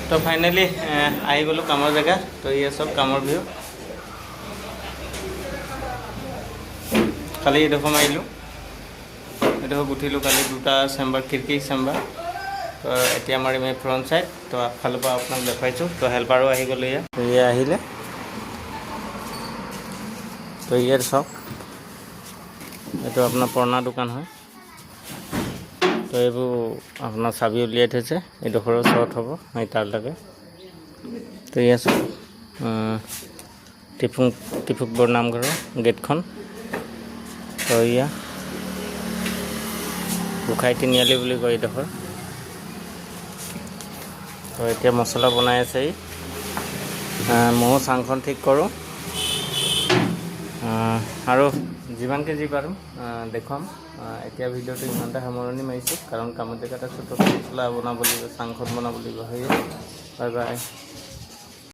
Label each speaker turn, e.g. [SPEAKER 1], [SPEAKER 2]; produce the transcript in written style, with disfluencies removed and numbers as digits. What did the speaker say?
[SPEAKER 1] তো ফাইনেলি আহি গ'লোঁ কামৰ জেগা। তো ইয়ে চব কামৰ ভিউ। কালি এইডোখৰ মাৰিলোঁ, এইডোখৰ গুঠিলোঁ কালি দুটা চেম্বাৰ, খিৰিকী চেম্বাৰ। তো এতিয়া মাৰিম এই ফ্ৰণ্ট চাইড। তো আগফালৰ পৰা আপোনাক দেখুৱাইছোঁ। তো হেল্পাৰো আহি গ'ল ইয়ে। তো ইয়ে আহিলে। তো ইয়াৰ চাওক, এইটো আপোনাৰ পুৰণা দোকান হয়। তো এইবোৰ আপোনাৰ চাবি উলিয়াই থৈছে, এইডোখৰো শ্বৰ্ট হ'ব এই তাৰলৈকে। তো ইয়ে চাওক, টিফুকবৰ নামঘৰৰ গেটখন। তো ইয়া গোসাঁই তিনিআলি বুলি কয় এইডোখৰ। তো এতিয়া মছলা বনাই আছে ই। ময়ো চাংখন ঠিক কৰোঁ আৰু যিমানকৈ যি পাৰোঁ দেখুৱাম। এতিয়া ভিডিঅ'টো ইমানতে সামৰণি মাৰিছোঁ, কাৰণ কামৰ জেগাত আছোঁ। তো মছলা বনাব লাগিব, চাংখন বনাব লাগিব। সেয়ে বাই বাই।